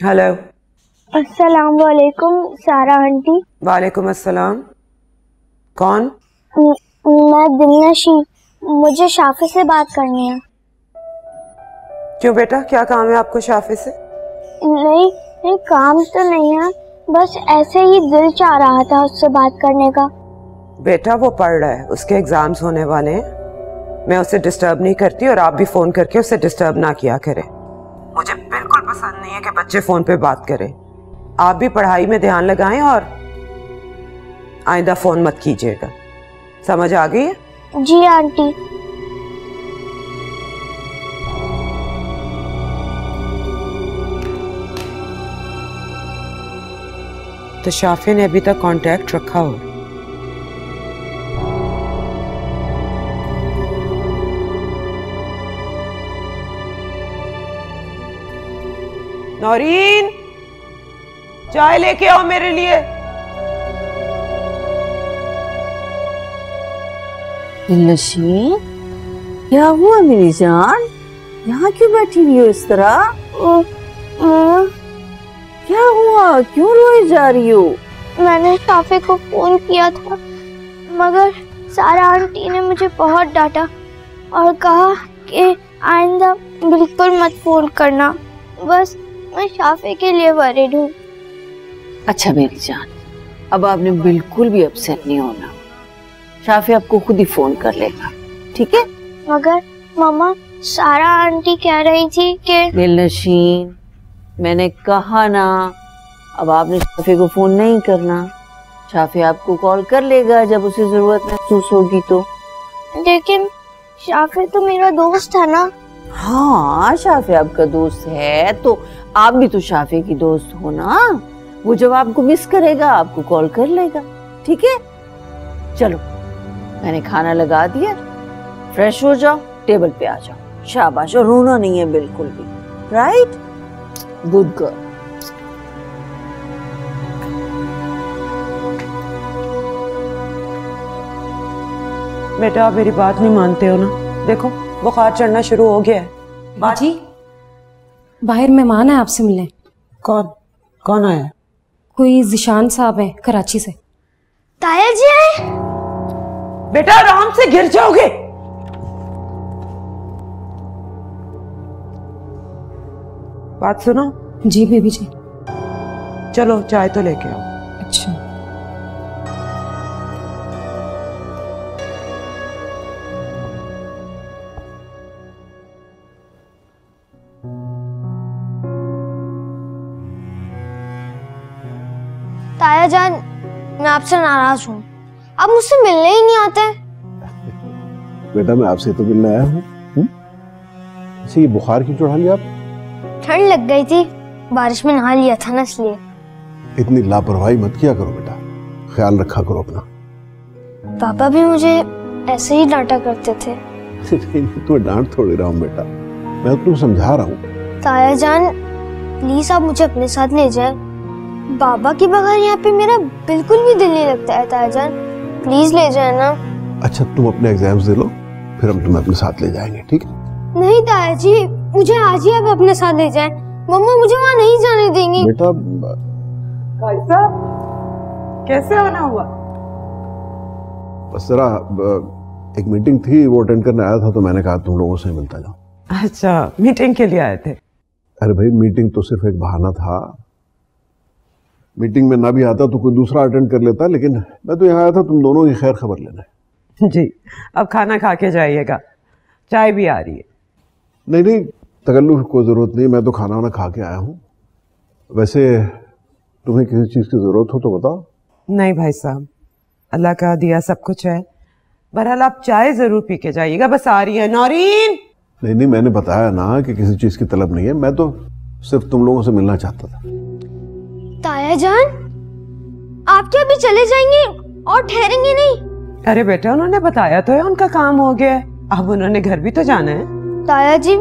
Hello. अस्सलाम वालेकुम सारा आंटी। वालेकुम अस्सलाम। कौन? मैं दिलनशी, मुझे शाफी से बात करनी है। क्यों बेटा, क्या काम है आपको शाफी से? नहीं काम तो नहीं है, बस ऐसे ही दिल चाह रहा था उससे बात करने का। बेटा वो पढ़ रहा है, उसके एग्जाम्स होने वाले हैं। मैं उसे डिस्टर्ब नहीं करती और आप भी फोन करके उसे डिस्टर्ब ना किया करें। मुझे बिल्कुल पसंद नहीं है कि बच्चे फोन पे बात करें। आप भी पढ़ाई में ध्यान लगाएं और आइंदा फोन मत कीजिएगा। समझ आ गई है? जी आंटी। तो शाफी ने अभी तक कांटेक्ट रखा हो? नौरीन, चाय लेके आओ मेरे लिए। दिलनशी, क्या हुआ मेरी जान? यहाँ क्यों बैठी हुई हो इस तरह? क्या हुआ, क्यों रोए जा रही हो? मैंने शाफी को फोन किया था, मगर सारा आंटी ने मुझे बहुत डांटा और कहा कि आइंदा बिल्कुल मत फोन करना। बस मैं शाफी के लिए वरीड हूँ। अच्छा मेरी जान, अब आपने बिल्कुल भी अपसेट नहीं होना। शाफी आपको खुद ही फोन कर लेगा, ठीक है? मगर मम्मा, सारा आंटी कह रही थी कि दिलनशीन, मैंने कहा ना, अब आपने शाफी को फोन नहीं करना। शाफी आपको कॉल कर लेगा जब उसे जरूरत महसूस होगी तो। लेकिन शाफी तो मेरा दोस्त है ना। हाँ, शाफी आपका दोस्त है तो आप भी तो शाफी की दोस्त हो ना। वो जब आपको मिस करेगा आपको कॉल कर लेगा, ठीक है? चलो, मैंने खाना लगा दिया, फ्रेश हो जाओ, टेबल पे आ जाओ। शाबाश, और रोना नहीं है बिल्कुल भी, राइट? Good girl. बेटा आप मेरी बात नहीं मानते हो ना। देखो बुखार चढ़ना शुरू हो गया है। बाजी, बाहर मेहमान है आपसे मिलने। कौन? कौन आया? कोई जिशान साहब है कराची से। ताया जी आए? बेटा आराम से, गिर जाओगे। बात सुनो। जी बेबी जी। चलो चाय तो लेके आओ। अच्छा। ताया जान, मैं आपसे नाराज हूँ, आप मुझसे मिलने ही नहीं आते। बेटा मैं आपसे तो मिलने आया हूँ। अच्छा ये बुखार क्यों चढ़ा लिया आप? ठंड लग गई थी, बारिश में नहा लिया था ना, इसलिए। इतनी लापरवाही मत किया करो बेटा, ख्याल रखा करो अपना। पापा भी मुझे ऐसे ही डांटा करते थे। तुम्हें डांट थोड़ी रहा हूँ बेटा, मैं तुमको समझा रहा हूँ। ताया जान प्लीज आप मुझे अपने साथ ले जाएं। बाबा के बगैर यहाँ पे मेरा बिल्कुल भी दिल नहीं लगता है। ताया जान प्लीज ले जाए ना। अच्छा तुम अपने एग्जाम्स दे लो, फिर हम तुम्हें अपने साथ ले जाएंगे, ठीक है? नहीं ताया जी, मुझे आज ही आप अपने साथ ले जाएं। मम्मा मुझे वहाँ नहीं जाने देंगी। बेटा भाई साहब कैसे आना हुआ? बस जरा एक मीटिंग थी, वो अटेंड करने आया था तो मैंने कहा तुम लोगों से मिलता जाऊं। अच्छा मीटिंग के लिए आए थे? अरे भाई मीटिंग तो सिर्फ एक बहाना था। मीटिंग में ना भी आता तो कोई दूसरा अटेंड कर लेता, लेकिन मैं तो यहाँ आया था तुम दोनों की खैर खबर लेने। जी अब खाना खा के जाइएगा, चाय भी आ रही है। नहीं नहीं तकल्लुफ़ की कोई ज़रूरत नहीं, मैं तो खाना वाना खा के आया हूँ। वैसे तुम्हें किसी चीज़ की ज़रूरत हो तो बताओ। नहीं भाई साहब, अल्लाह का दिया सब कुछ है। बहरहाल आप चाय जरूर पी के जाइएगा। बस आ रही है नौरीन। नहीं नहीं मैंने बताया ना कि किसी चीज़ की तलब नहीं है, मैं तो सिर्फ तुम लोगों से मिलना चाहता था। ताया जान आप क्या अभी चले जाएंगे और ठहरेंगे नहीं? अरे बेटा उन्होंने बताया तो है उनका काम हो गया है, अब उन्होंने घर भी तो जाना है। ताया जी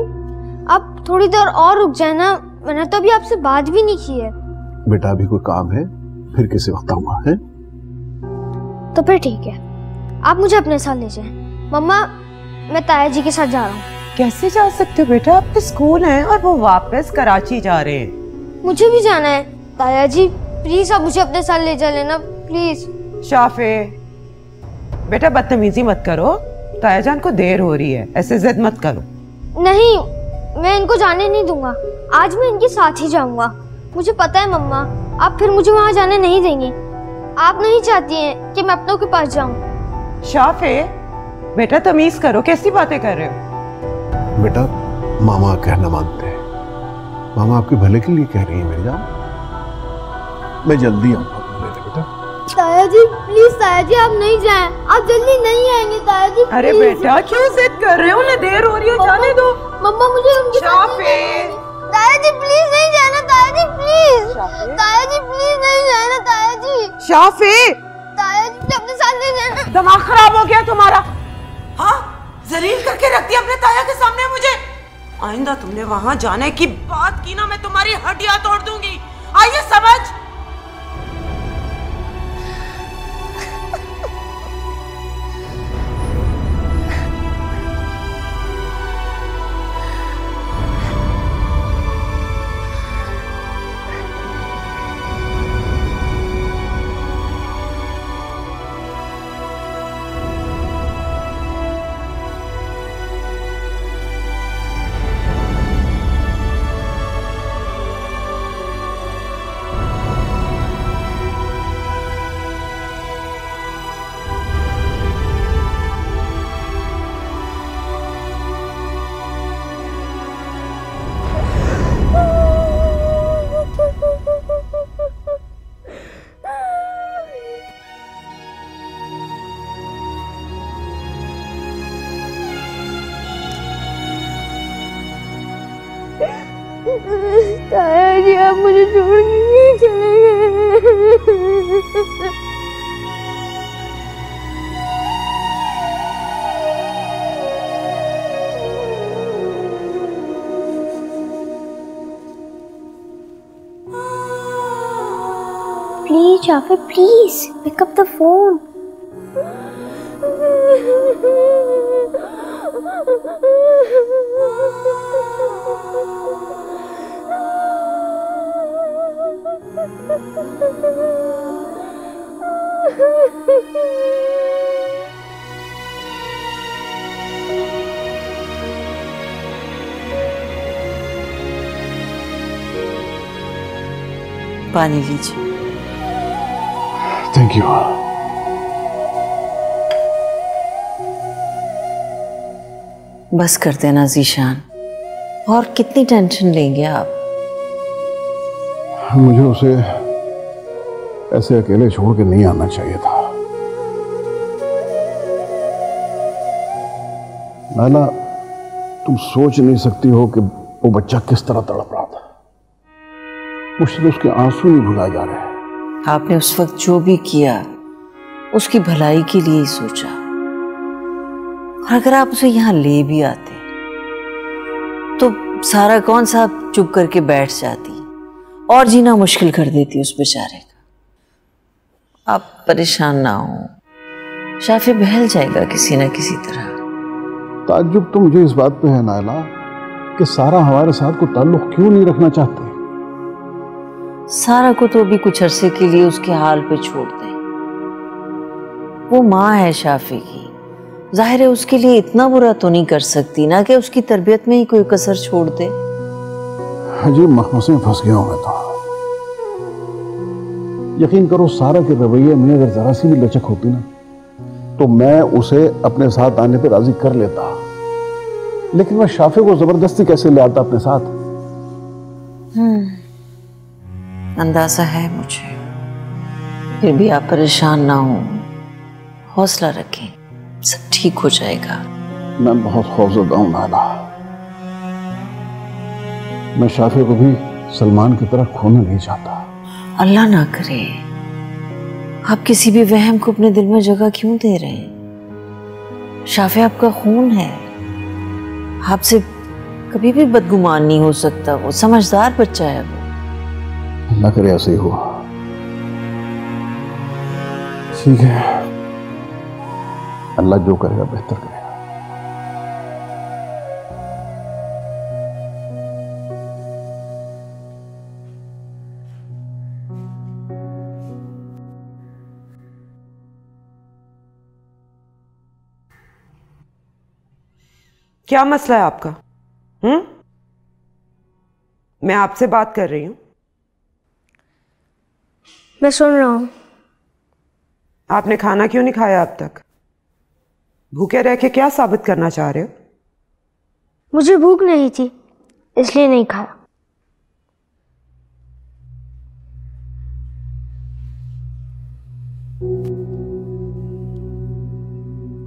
आप थोड़ी देर और रुक जाए ना, मैंने तो अभी आपसे बात भी नहीं की है। बेटा अभी कोई काम है, फिर किसी वक्त आऊंगा। है तो फिर ठीक है, आप मुझे अपने साथ ले जाएं। मम्मा मैं ताया जी के साथ जा रहा हूँ। कैसे जा सकते हो बेटा, अब तो स्कूल है और वो वापस कराची जा रहे हैं। मुझे भी जाना है। ताया जी प्लीज आप मुझे अपने साथ ले जा लेना प्लीज। शाफे बेटा बदतमीजी मत करो, ताया जान को देर हो रही है, ऐसे जिद मत करो। नहीं, मैं इनको जाने नहीं दूंगा। आज मैं इनके साथ ही जाऊंगा। मुझे पता है मम्मा, आप फिर मुझे वहां जाने नहीं देंगी। आप नहीं चाहती हैं कि मैं अपनों के पास जाऊं। शाफे बेटा तमीज करो, कैसी बातें कर रहे हो? बेटा मामा कहना मानते हैं, मामा आपके भले के लिए कह रही है मेरी जान। मैं जल्दी आऊंगा लेने बेटा। ताया जी प्लीज, ताया जी आप नहीं जाएं, आप जल्दी नहीं आएंगे ताया जी। अरे बेटा क्यों जिद कर रहे हो, उन्हें देर हो रही है, जाने दो। मम्मा मुझे उनके साथ शाफे ताया जी प्लीज नहीं जाना, ताया जी प्लीज, ताया जी प्लीज नहीं जाना, ताया जी। शाफे ताया जी अपने साथ ले जाना। दिमाग खराब हो गया तुम्हारा? हाँ, जलील करके रख दिया अपने ताया के सामने मुझे। आइंदा तुमने वहां जाने की बात की ना, मैं तुम्हारी हड्डियां तोड़ दूंगी। आइए समझ। ताया जी आप मुझे छोड़ के नहीं चले गए। Please Jafar please pick up the phone. पानी लीजिए। Thank you. बस कर देना जीशान, और कितनी टेंशन लेंगे आप? मुझे उसे ऐसे अकेले छोड़ के नहीं आना चाहिए था। नाला, तुम सोच नहीं सकती हो कि वो बच्चा किस तरह तड़प रहा था। मुझसे तो उसके आंसू नहीं भुलाए जा रहे। आपने उस वक्त जो भी किया उसकी भलाई के लिए ही सोचा, और अगर आप उसे यहाँ ले भी आते तो सारा कौन साहब चुप करके बैठ जाती और जीना मुश्किल कर देती उस बेचारे का। आप परेशान ना हो, शाफी बहल जाएगा किसी ना किसी तरह। ताज्जुब तो मुझे इस बात पे है नायला कि सारा हमारे साथ को ताल्लुक क्यों नहीं रखना चाहते। सारा को तो अभी कुछ अरसे के लिए उसके हाल पे छोड़ दें। वो माँ है शाफी की, जाहिर है उसके लिए इतना बुरा तो नहीं कर सकती ना कि उसकी तरबियत में ही कोई कसर छोड़ दे। अजीब मखमसे में फंस गया हूं मैं तो। यकीन करो, सारा के रवैये में अगर जरा सी भी लचक होती ना तो मैं उसे अपने साथ आने पे राजी कर लेता, लेकिन मैं शाफी को जबरदस्ती कैसे ले आता अपने साथ। अंदाजा है मुझे, फिर भी आप परेशान ना हो, हौसला रखें, सब ठीक हो जाएगा। मैं बहुत खौफजदा हूं नाला। मैं शाफी को भी सलमान की तरह खोना नहीं चाहता। अल्लाह ना करे, आप किसी भी वहम को अपने दिल में जगह क्यों दे रहे हैं? शाफी आपका खून है, आपसे कभी भी बदगुमान नहीं हो सकता। वो समझदार बच्चा है। वो अल्लाह करे ऐसे ही हुआ। ठीक है, अल्लाह जो करेगा बेहतर करेगा। क्या मसला है आपका? मैं आपसे बात कर रही हूं। मैं सुन रहा हूँ। आपने खाना क्यों नहीं खाया अब तक? भूखे रह के क्या साबित करना चाह रहे हो? मुझे भूख नहीं थी, इसलिए नहीं खाया।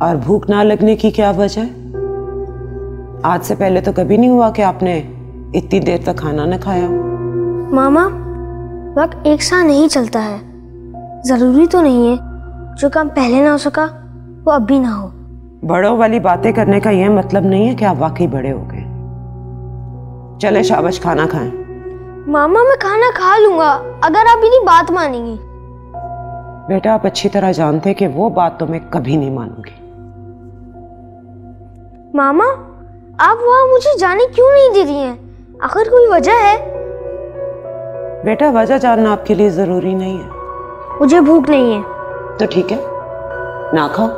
और भूख ना लगने की क्या वजह है? आज से पहले तो कभी नहीं हुआ कि आपने इतनी देर तक खाना न खाया। मामा, वक्त एक साथ नहीं चलता है। जरूरी तो नहीं है जो काम पहले ना हो सका वो अब भी ना हो। बड़ों वाली बातें करने का यह मतलब नहीं है कि आप वाकई बड़े हो गए। चले शाबाश, खाना खाएं। मामा, मैं खाना खा लूंगा अगर आप मेरी बात मानेंगी। बेटा, आप अच्छी तरह जानते हैं कि वो बात तो मैं कभी नहीं मानूंगी। मामा, आप वहां मुझे जाने क्यों नहीं दे रही हैं? आखिर कोई वजह है? बेटा, वजह जानना आपके लिए जरूरी नहीं है। मुझे भूख नहीं है। तो ठीक है, ना खाओ।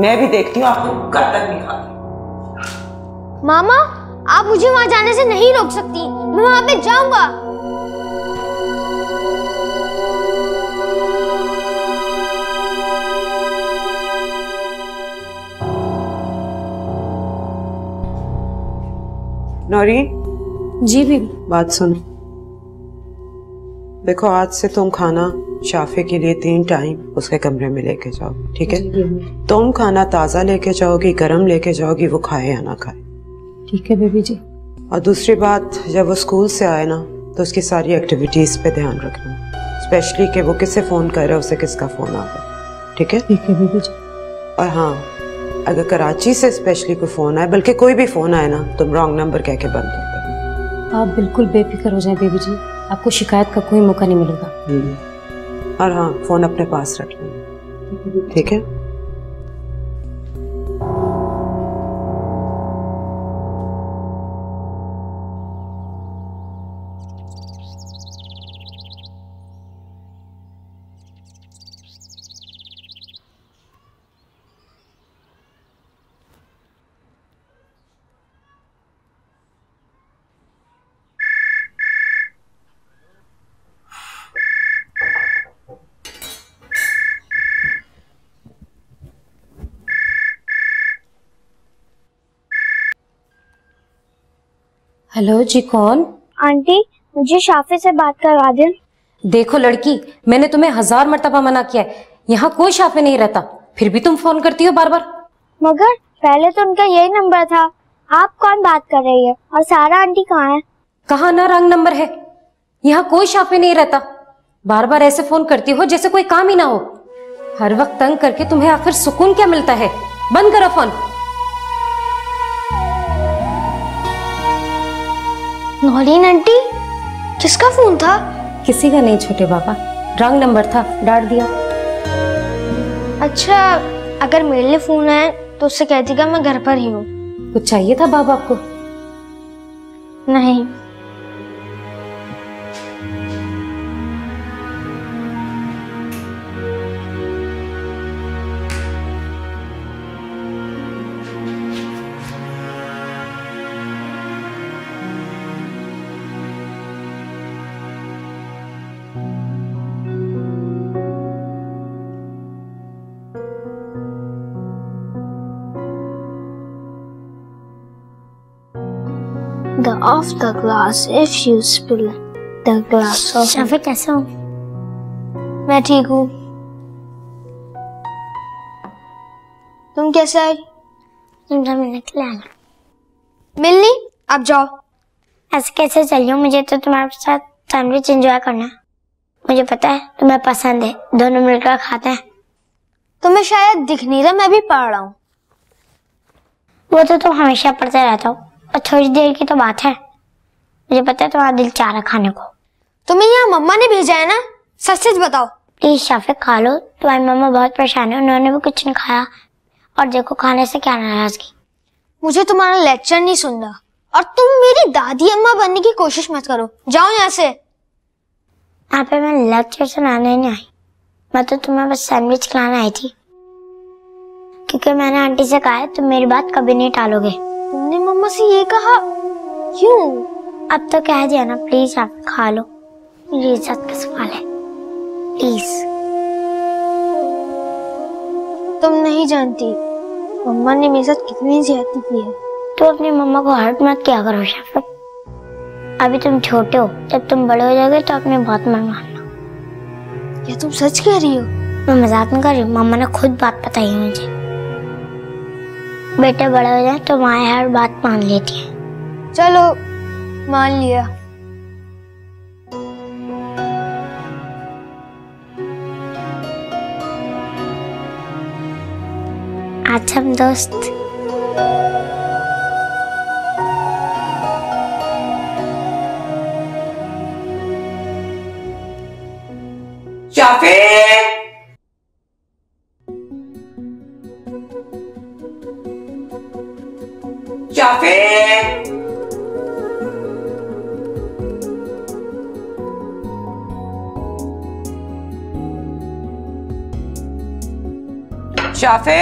मैं भी देखती हूँ आपको कब तक नहीं खाती। मामा, आप मुझे वहां जाने से नहीं रोक सकती। मैं वहां पे जाऊंगा। नौरीन, जी बीबी। बात सुनो। देखो, आज से तुम खाना शाफे के लिए 3 टाइम उसके कमरे में लेके जाओ, ठीक है? तुम खाना ताज़ा लेके जाओगी, गरम लेके जाओगी, वो खाए या ना खाए। ठीक है बेबी जी। और दूसरी बात, जब वो स्कूल से आए ना तो उसकी सारी एक्टिविटीज़ पे ध्यान रखना, स्पेशली कि वो किससे फ़ोन कर रहा है, उसे किसका फ़ोन आ रहा है, ठीक है? ठीक है बेबी जी। और हाँ, अगर कराची से स्पेशली कोई फ़ोन आए, बल्कि कोई भी फ़ोन आए ना, तुम रॉन्ग नंबर कह के बंद कर देना। आप बिल्कुल बेफिक्र हो जाएं बेबी जी, आपको शिकायत का कोई मौका नहीं मिलेगा। और हाँ, फ़ोन अपने पास रख लेना, ठीक है? हेलो जी, कौन? आंटी, मुझे शाफे से बात करवा दें। देखो लड़की, मैंने तुम्हें 1000 मर्तबा मना किया है, यहाँ कोई शाफे नहीं रहता, फिर भी तुम फोन करती हो बार बार। मगर पहले तो उनका यही नंबर था। आप कौन बात कर रही है? और सारा आंटी कहाँ है? कहाँ ना रंग नंबर है, यहाँ कोई शाफे नहीं रहता। बार बार ऐसे फोन करती हो जैसे कोई काम ही ना हो। हर वक्त तंग करके तुम्हें आखिर सुकून क्या मिलता है? बंद करो फोन। नौरीन आंटी, किसका फोन था? किसी का नहीं छोटे बाबा, रंग नंबर था, डांट दिया। अच्छा, अगर मेरे लिए फोन आए तो उससे कहती कि मैं घर पर ही हूँ। कुछ चाहिए था बाबा आपको? नहीं। The off the glass if you spill the glass of. Shafey, कैसे हो? मैं ठीक हूँ। तुम कैसे आई? 15 मिनट ले आना। मिलनी, अब जाओ। ऐसे कैसे चली हो? मुझे तो तुम्हारे साथ सैंडविच एंजॉय करना है। मुझे पता है तुम्हें पसंद है, दोनों मिलकर खाते हैं। तुम्हें शायद दिख नहीं रहा, मैं भी पढ़ रहा हूँ। वो तो तुम हमेशा पढ़ते रहते हो, और थोड़ी देर की तो बात है। मुझे पता है तुम्हारा दिल चाह रहा खाने को। तुम्हें यहाँ मम्मा ने भेजा है ना? सच सच बताओ। प्लीज शाफे, खा लो, तुम्हारी मम्मा बहुत परेशान है, उन्होंने भी कुछ नहीं खाया। और देखो, खाने से क्या नाराजगी। मुझे तुम्हारा लेक्चर नहीं सुनना, और तुम मेरी दादी अम्मा बनने की कोशिश मत करो। जाओ यहाँ से। यहाँ पे मैं लेक्चर सुनाने नहीं आई, मैं तो तुम्हें बस सैंडविच खिलाने आई थी, क्योंकि मैंने आंटी से कहा है तुम मेरी बात कभी नहीं टालोगे। तुमने मम्मा से ये कहा क्यों? अब तो कह दिया ना, प्लीज आप खा लो, मेरी इज्जत का सवाल है, प्लीज। तुम नहीं जानती मम्मा ने मेरे साथ कितनी ज्यादती की है। तो अपनी मम्मा को हर्ट मत किया करो शाफिक, अभी तुम छोटे हो, जब तुम बड़े हो जाओगे तो अपनी बात मानना। क्या तुम सच कह रही हो? मैं मजाक नहीं कर रही हूँ, मम्मा ने खुद बात बताई है मुझे। बेटे बड़े हो जाए तो माँ हर बात मान लेती है। चलो मान लिया। आज हम दोस्त। शाफी, शाफी, शाफी,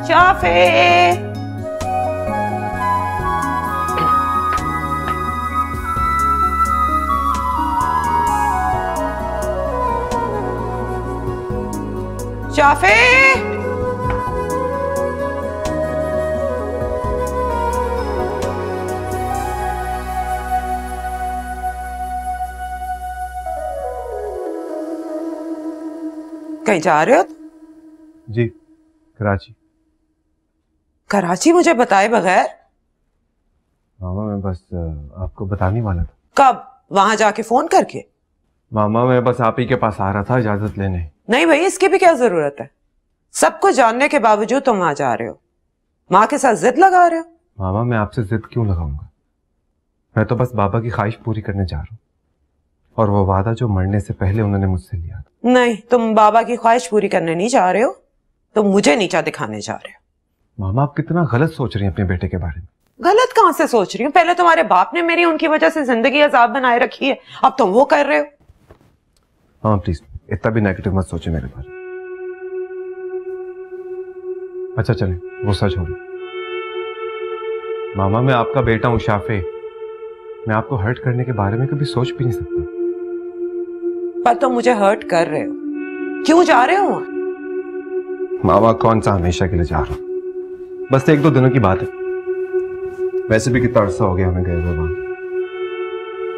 शाफी, शाफी, कहीं जा रहे हो? जी, कराची। कराची मुझे बताए बगैर? मामा मैं बस आपको बताने वाला था। कब? वहां जाके फोन करके? मामा मैं बस आप ही के पास आ रहा था इजाजत लेने। नहीं भाई, इसकी भी क्या जरूरत है? सब कुछ जानने के बावजूद तुम वहां जा रहे हो, माँ के साथ जिद लगा रहे हो। मामा मैं आपसे जिद क्यों लगाऊंगा, मैं तो बस बाबा की ख्वाहिश पूरी करने जा रहा हूँ, और वो वादा जो मरने से पहले उन्होंने मुझसे लिया था। नहीं, तुम बाबा की ख्वाहिश पूरी करने नहीं जा रहे हो, तुम मुझे नीचा दिखाने जा रहे हो। मामा आप कितना गलत सोच रही हैं अपने बेटे के बारे में। गलत कहां से सोच रही हूँ? पहले तुम्हारे बाप ने मेरी उनकी वजह से जिंदगी अजाब बनाए रखी है, अब तुम वो कर रहे हो। हाँ प्लीज, इतना भी नेगेटिव मत सोचे मेरे बारे में। अच्छा चले, गुस्सा छोड़िए। मामा मैं आपका बेटा हूं शाफे, मैं आपको हर्ट करने के बारे में कभी सोच भी नहीं सकता। पर तुम मुझे हर्ट कर रहे हो, क्यों जा रहे हो? मामा कौन सा हमेशा के लिए जा रहा हूं, बस 1-2 दिनों की बात है। वैसे भी कितना अरसा हो गया हमें गए हुए वहां।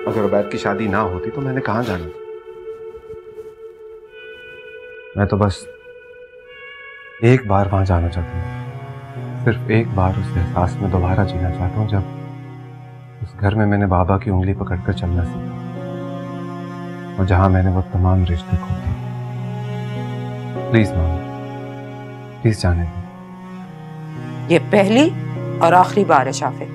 अगर उबैद की शादी ना होती तो मैंने कहां जाना था। मैं तो बस एक बार वहां जाना चाहता हूँ, सिर्फ एक बार उस एहसास में दोबारा जीना चाहता हूँ जब उस घर में मैंने बाबा की उंगली पकड़कर चलना सीखा और जहां मैंने वो तमाम रिश्ते खो दिए। प्लीज मामा, प्लीज जाने दो। ये पहली और आखिरी बार है शाफे।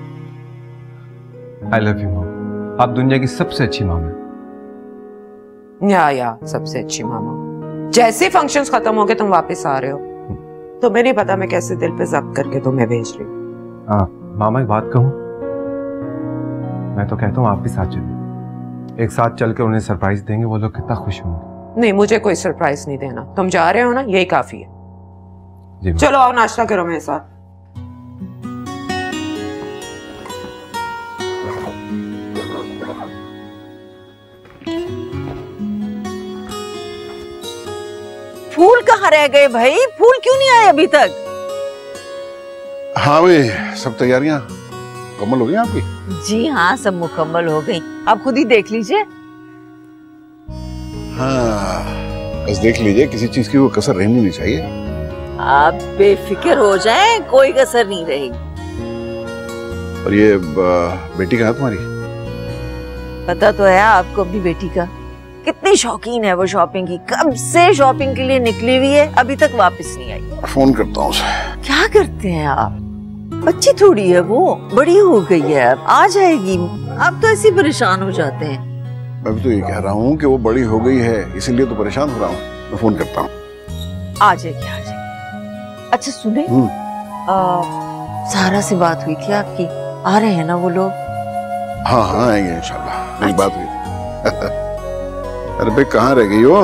आई लव यू मामा, आप दुनिया की सबसे अच्छी मामा हैं। या सबसे अच्छी मामा। जैसे फंक्शंस खत्म हो गए तुम वापस आ रहे हो, तुम्हें नहीं पता मैं कैसे दिल पे जब्त करके तुम्हें भेज रही हूँ। मामा एक बात कहूं, मैं तो कहता हूँ आप भी साथ चलिए, एक साथ चल के उन्हें सरप्राइज देंगे, वो लोग कितना खुश होंगे। नहीं, मुझे कोई सरप्राइज नहीं देना, तुम जा रहे हो ना, यही काफी है। जी चलो आओ नाश्ता करो मेरे साथ। फूल कहाँ रह गए भाई? फूल क्यों नहीं आए अभी तक? हाँ भाई, सब तैयारियां मुकम्मल हो गई आपकी? जी हाँ, सब मुकम्मल हो गई, आप खुद ही देख लीजिए। हाँ, बस देख लीजिए, किसी चीज की वो कसर रहनी नहीं चाहिए। आप बेफिक्र हो जाएं, कोई कसर नहीं रहेगी। और ये बेटी कहाँ है तुम्हारी? पता तो है आपको अपनी बेटी का, कितनी शौकीन है वो शॉपिंग की, कब से शॉपिंग के लिए निकली हुई है, अभी तक वापस नहीं आई। फोन करता हूँ उसे। क्या करते हैं आप? बच्ची थोड़ी है वो, बड़ी हो गई है, अब आ जाएगी। आप तो ऐसे परेशान हो जाते हैं। मैं भी तो ये कह रहा हूँ कि वो बड़ी हो गई है, इसीलिए तो परेशान हो रहा हूँ। मैं फोन करता हूँ। आ जाएगी, आ जाएगी। अच्छा सुने, सारा से बात हुई थी आपकी, आ रहे हैं ना वो लोग? हाँ हाँ आएंगे इंशाल्लाह, मेरी बात हुई थी। अरे भाई कहाँ रह गई हो?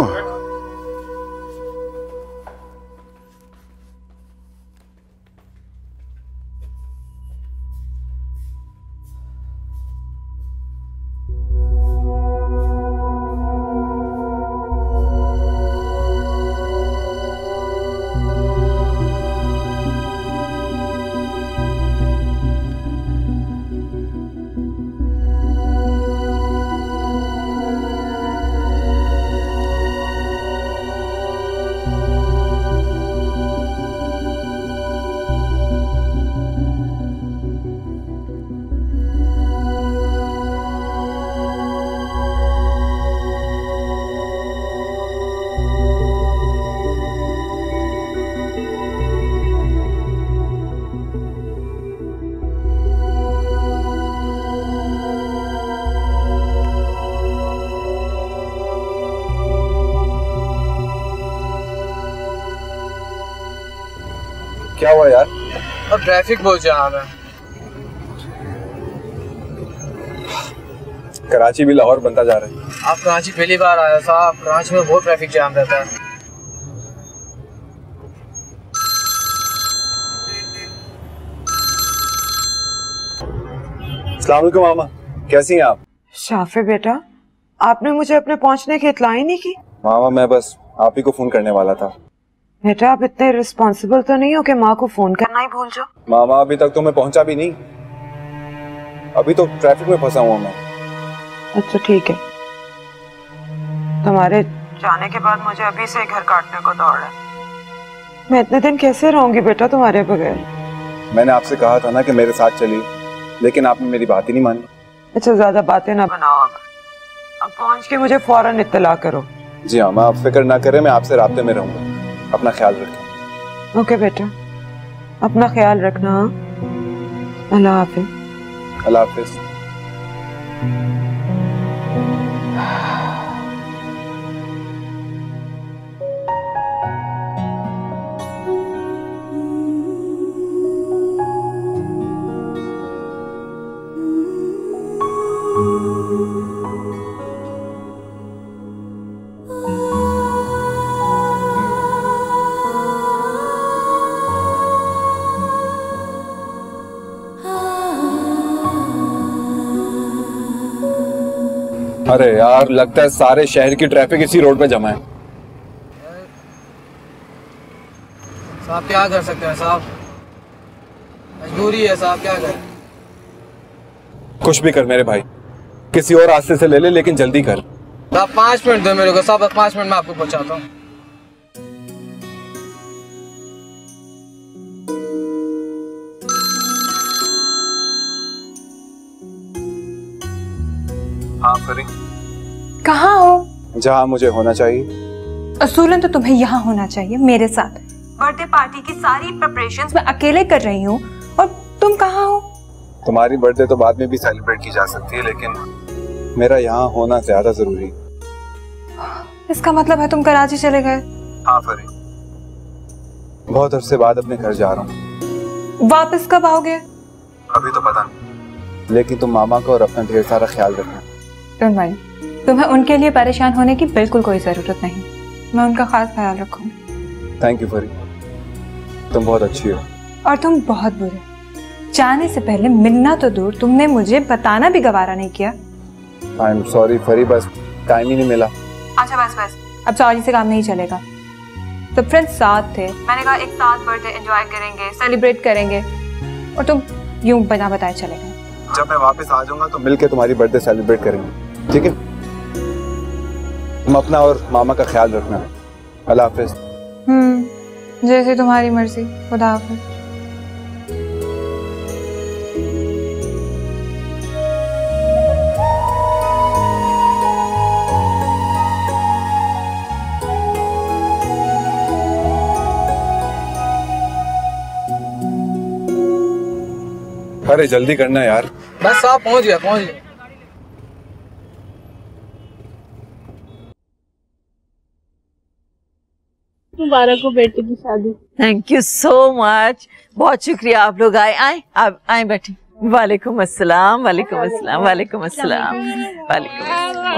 क्या हुआ यार? अब ट्रैफिक बहुत जाम है। कराची भी लाहौर बनता जा रहा है। आप कराची पहली बार आए साहब, कराची में बहुत ट्रैफिक जाम रहता है। अस्सलाम वालेकुम मामा, कैसी हैं आप? शाफे बेटा, आपने मुझे अपने पहुंचने की इत्तला ही नहीं की। मामा मैं बस आप ही को फोन करने वाला था। बेटा आप इतने रिस्पॉन्सिबल तो नहीं हो कि माँ को फोन करना ही भूल जाओ। मामा अभी तक तो मैं पहुंचा भी नहीं, अभी तो ट्रैफिक में फंसा हुआ मैं। अच्छा ठीक है, तुम्हारे जाने के बाद मुझे अभी से घर काटने को दौड़ है। मैं इतने दिन कैसे रहूंगी बेटा तुम्हारे बगैर। मैंने आपसे कहा था ना कि मेरे साथ चलिए, लेकिन आपने मेरी बात ही नहीं मानी। अच्छा ज्यादा बातें ना बनाओ, अब पहुंच के मुझे फौरन इत्तला करो। जी हाँ, आप फिक्र ना करें, मैं आपसे राब्ते में रहूंगा। अपना ख्याल रखें। ओके बेटा, अपना ख्याल रखना। अल्लाह हाफिज। अल्लाह हाफिज। अरे यार, लगता है सारे शहर की ट्रैफिक इसी रोड पे जमा है। साहब क्या कर सकते हैं साहब, मजबूरी है साहब, क्या करें। कुछ भी कर मेरे भाई, किसी और रास्ते से ले ले, लेकिन जल्दी कर। साहब 5 मिनट दो मेरे को साहब, 5 मिनट में आपको पहुंचाता हूँ। हाँ फरी, कहाँ हो? जहाँ मुझे होना चाहिए। असूलन तो तुम्हें यहाँ होना चाहिए मेरे साथ। बर्थडे पार्टी की सारी प्रिपरेशंस मैं अकेले कर रही हूँ और तुम कहाँ हो? तुम्हारी बर्थडे तो बाद में भी सेलिब्रेट की जा सकती है, लेकिन मेरा यहाँ होना ज्यादा जरूरी है। इसका मतलब है तुम कराची चले गए? हाँ फरी, बहुत अरसे बाद अपने घर जा रहा हूँ। वापस कब आओगे? अभी तो पता नहीं, लेकिन तुम मामा को और अपना ढेर सारा ख्याल रखना। डोंट वरी, तुम्हें उनके लिए परेशान होने की बिल्कुल कोई जरूरत नहीं, मैं उनका खास ख्याल रखूंगी। थैंक यू फरी, तुम बहुत अच्छी हो। और तुम बहुत बुरे। जाने से पहले मिलना तो दूर, तुमने मुझे बताना भी गवारा नहीं किया। आई एम सॉरी फरी, बस टाइम ही नहीं मिला। अच्छा बस, अब सॉरी से काम नहीं चलेगा। तो फ्रेंड्स साथ थे, मैंने कहा एक साथ बर्थडे एंजॉय करेंगे, सेलिब्रेट करेंगे, और तुम यूं बिना बताए चले गए। जब मैं वापस आ जाऊंगा तो मिलके तुम्हारी बर्थडे सेलिब्रेट करेंगे, ठीक है? तुम अपना और मामा का ख्याल रखना। अल्लाह हाफिज। जैसे तुम्हारी मर्जी। खुदा हाफिज। अरे जल्दी करना यार। बस साहब पहुंच गया। मुबारक हो बेटे की शादी। थैंक यू सो मच, बहुत शुक्रिया। आप लोग आए आए बैठे। वालेकुम अस्सलाम, वालेकुम अस्सलाम, वालेकुम अस्सलाम,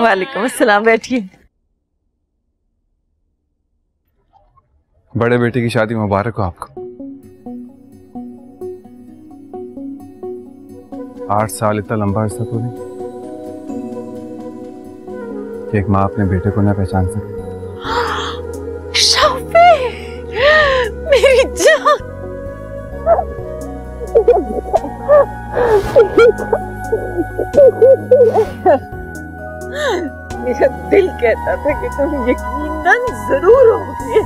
वालेकुम अस्सलाम। बैठिए। बड़े बेटे की शादी मुबारक हो आपको। 8 साल इतना लंबा अरसा तो नहीं कि एक माँ अपने बेटे को ना पहचान सके। शाफी, मेरी जान। मेरा दिल कहता था कि तुम यकीनन जरूर होगे।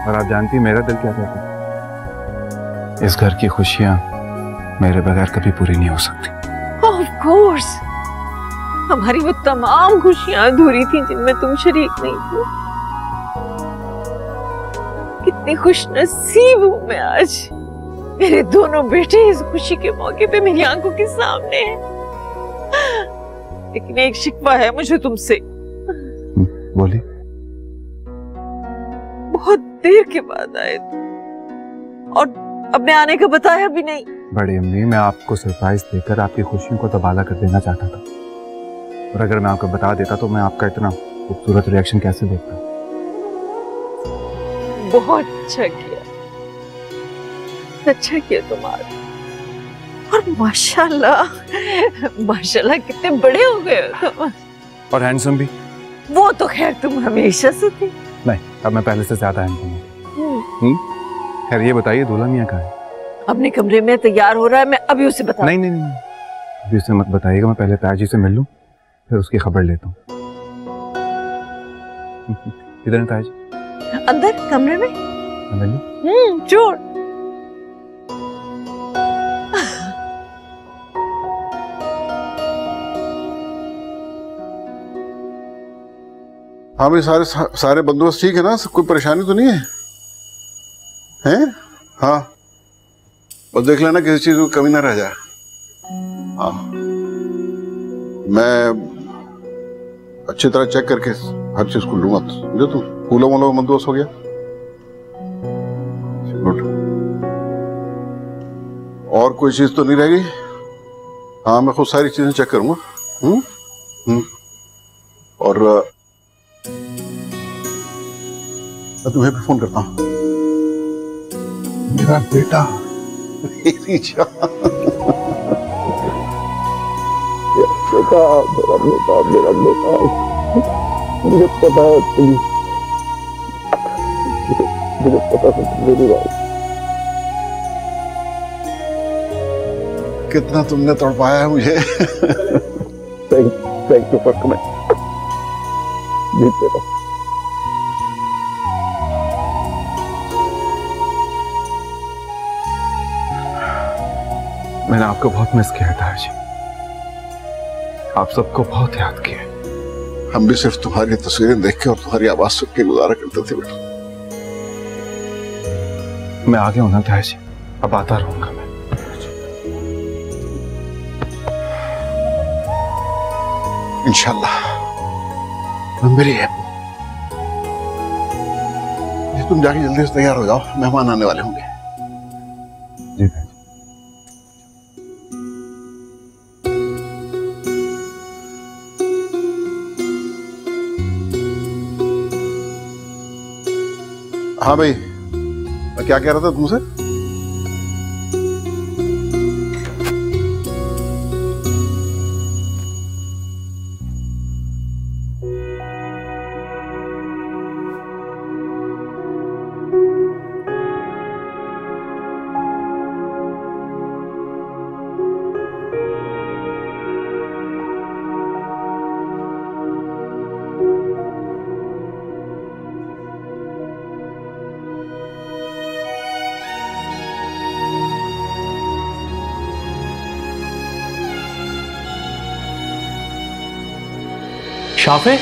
और आप जानती मेरा दिल क्या कहता है? इस घर की खुशियां मेरे बगैर कभी पूरी नहीं हो सकती। ऑफ कोर्स, हमारी वो तमाम खुशियां अधूरी थी जिनमें तुम शरीक नहीं थे। कितनी खुश नसीब हूं मैं आज, मेरे दोनों बेटे इस खुशी के मौके पे मेरी आंखों के सामने हैं। लेकिन एक शिकवा है मुझे तुमसे। बोलिए। बहुत देर के बाद आए तुम और अपने आने का बताया भी नहीं। बड़ी अम्मी, मैं आपको सरप्राइज देकर आपकी खुशियों को तबाला कर देना चाहता था, और अगर मैं आपको बता देता तो मैं आपका इतना खूबसूरत रिएक्शन कैसे देखता। बहुत अच्छा किया, अच्छा किया तुम्हारा। और माशाल्लाह, माशाल्लाह कितने बड़े हो गए हो तुम। और हैंडसम भी। वो तो खैर तुम हमेशा से थे। नहीं, अब मैं पहले से ज्यादा हैंडसम हूँ। खैर ये बताइए, दूल्हा मियाँ कहाँ है? अपने कमरे में तैयार हो रहा है, मैं अभी उसे बता। नहीं नहीं नहीं, अभी उसे मत बताइएगा। मैं पहले ताजी से मिल लूं, फिर उसकी खबर लेता हूँ। किधर है ताज? अंदर कमरे में। मिल लूं? चोर। हाँ भाई, सारे बंदोबस्त ठीक है ना? कोई परेशानी तो नहीं है? हैं? हाँ, बस देख लेना किसी चीज को कमी ना रह जाए। हाँ, मैं अच्छी तरह चेक करके हर चीज को लूंगा। समझो तुम? फूलों वूलों का बंदोबस्त हो गया? गुड। और कोई चीज तो नहीं रह गई? हाँ, मैं खुद सारी चीजें चेक करूंगा। और मैं तुम्हें भी फोन करता हूँ। मेरा बेटा, मेरी जान, मेरा बेटा, मेरा बेटा, मुझे पता है तुम, मुझे पता है मेरी बात कितना तुमने तड़पाया है मुझे। Thank you for coming. जीते रहो। मैंने आपको बहुत मिस किया था जी, आप सबको बहुत याद किया। हम भी सिर्फ तुम्हारी तस्वीरें देख के और तुम्हारी आवाज सुन के गुजारा करते थे बेटा। मैं आगे होना था जी, अब आता रहूंगा मैं। इंशाल्लाह। मेरी है, तुम जाके जल्दी से तैयार हो जाओ, मेहमान आने वाले होंगे। जी हाँ भाई, मैं क्या कह रहा था तुमसे? शाफे,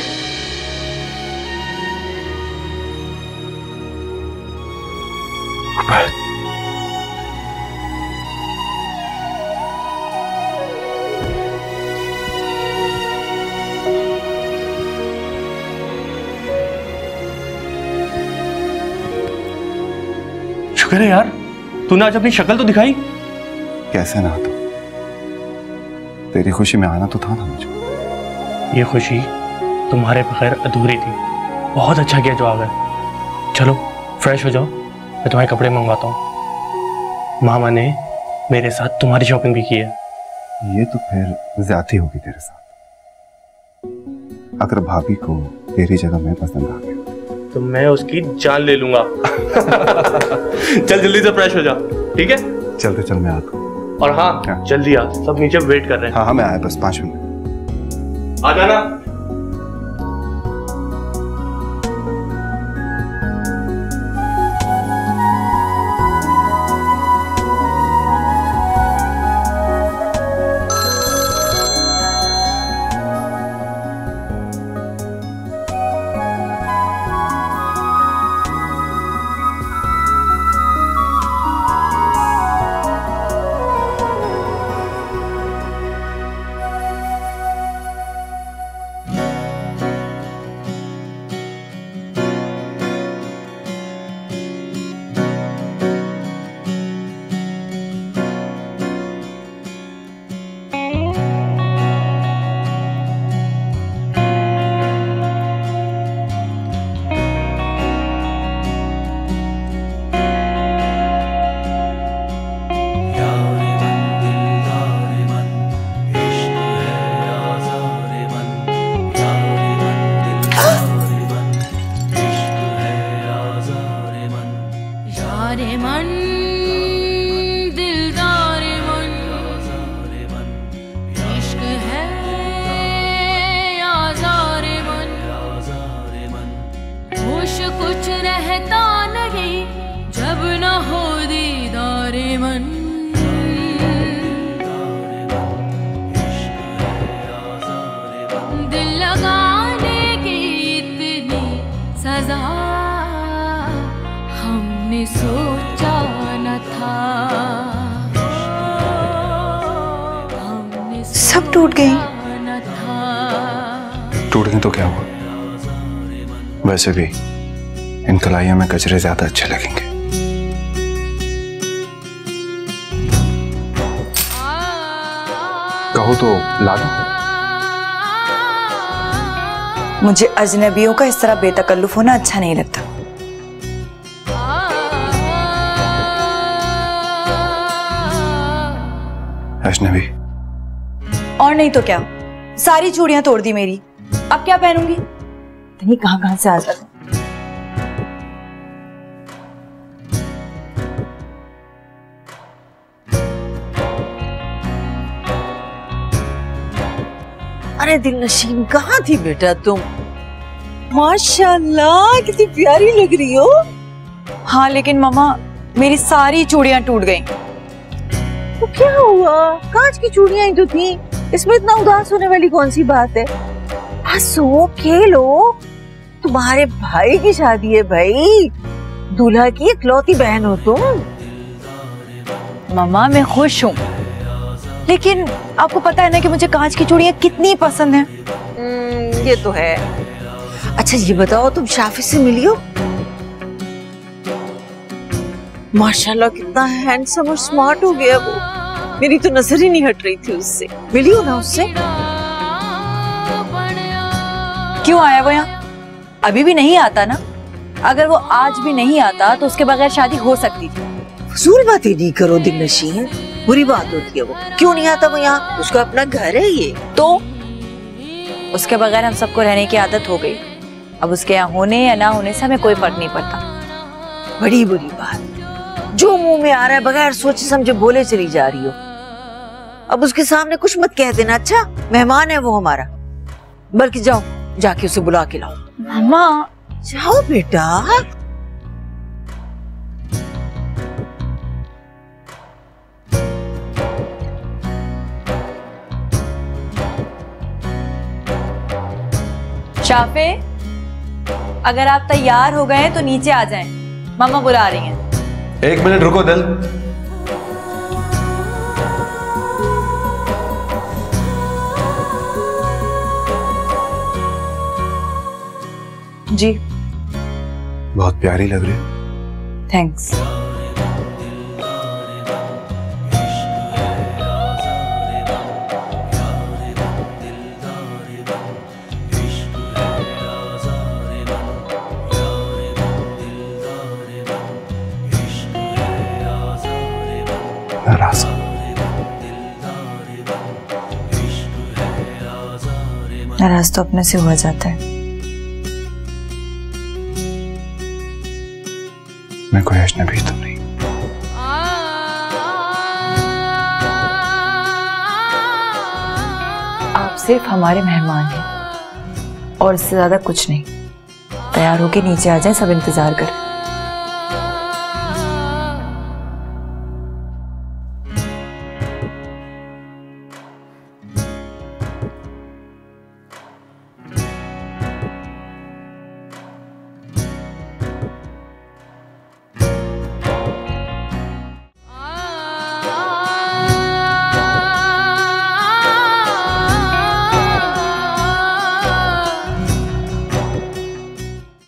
शुक्र है यार, तूने आज अपनी शक्ल तो दिखाई। कैसे ना आता, तेरी खुशी में आना तो था ना मुझे। ये खुशी तुम्हारे बगैर अधूरी थी। बहुत अच्छा किया जो आ गए। चलो फ्रेश हो जाओ, मैं तुम्हारे कपड़े मंगवाता हूँ। मामा ने मेरे साथ तुम्हारी शॉपिंग भी की है। ये तो फिर ज्यादती होगी तेरे साथ। अगर भाभी को तेरी जगह मैं पसंद आ गया तो मैं उसकी जान ले लूंगा। चल जल्दी से फ्रेश हो जा, ठीक है? चलते चल मैं आता हूँ। और हाँ, जल्दी आ, सब नीचे वेट कर रहे हैं। हाँ मैं आया, बस 5 मिनट। आ जाना। सब टूट गई। टूट गई तो क्या हुआ? वैसे भी इन कलाइयों में गजरे ज्यादा अच्छे लगेंगे। कहो तो ला दो। मुझे अजनबियों का इस तरह बेतकल्लुफ होना अच्छा नहीं लगता। अजनबी? और नहीं तो क्या, सारी चूड़ियां तोड़ दी मेरी। अब क्या पहनूंगी? नहीं कहां कहां से आ जाता। अरे दिलनशीन कहाँ थी बेटा तुम? माशाल्लाह कितनी प्यारी लग रही हो। हाँ लेकिन मामा मेरी सारी चूड़ियां टूट गईं। तो क्या हुआ? कांच की चूड़ियां ही तो थी, इसमें इतना उदास होने वाली कौन सी बात है? हंसो खेलो, तुम्हारे भाई की शादी है भाई, दूल्हा की इकलौती बहन हो तुम। मामा मैं खुश हूँ, लेकिन आपको पता है ना कि मुझे कांच की चूड़ियां कितनी पसंद हैं। ये तो है। अच्छा ये बताओ तुम शाफी से मिली हो? माशाल्लाह कितना हैंडसम और स्मार्ट हो गया वो। मेरी तो नजर ही नहीं हट रही थी उससे। मिली हो ना उससे? क्यों आया वो यहाँ? अभी भी नहीं आता ना। अगर वो आज भी नहीं आता तो उसके बगैर शादी हो सकती थी। फजूल बातें नहीं करो दिलनशीन, बुरी बात होती है वो। क्यों नहीं आता वो यहाँ? उसका अपना घर है ये। तो उसके बगैर हम सबको रहने की आदत हो गई। अब उसके यहाँ होने या ना होने से हमें कोई फर्क नहीं पड़ता। बड़ी बुरी बात, जो मुंह में आ रहा है बगैर सोचे समझे बोले चली जा रही हो। अब उसके सामने कुछ मत कह देना, अच्छा? मेहमान है वो हमारा। बल्कि जाओ जाके उसे बुला के लाओ। मामा जाओ बेटा। शाफे, अगर आप तैयार हो गए तो नीचे आ जाएं। मामा बुला रही हैं। 1 मिनट रुको दिल। जी बहुत प्यारी लग रही है। थैंक्स। नाराज। नाराज तो अपने से हुआ जाता है। मैं कोई अजनबी तो नहीं। आप सिर्फ हमारे मेहमान हैं और इससे ज्यादा कुछ नहीं। तैयार होके नीचे आ जाए, सब इंतजार कर।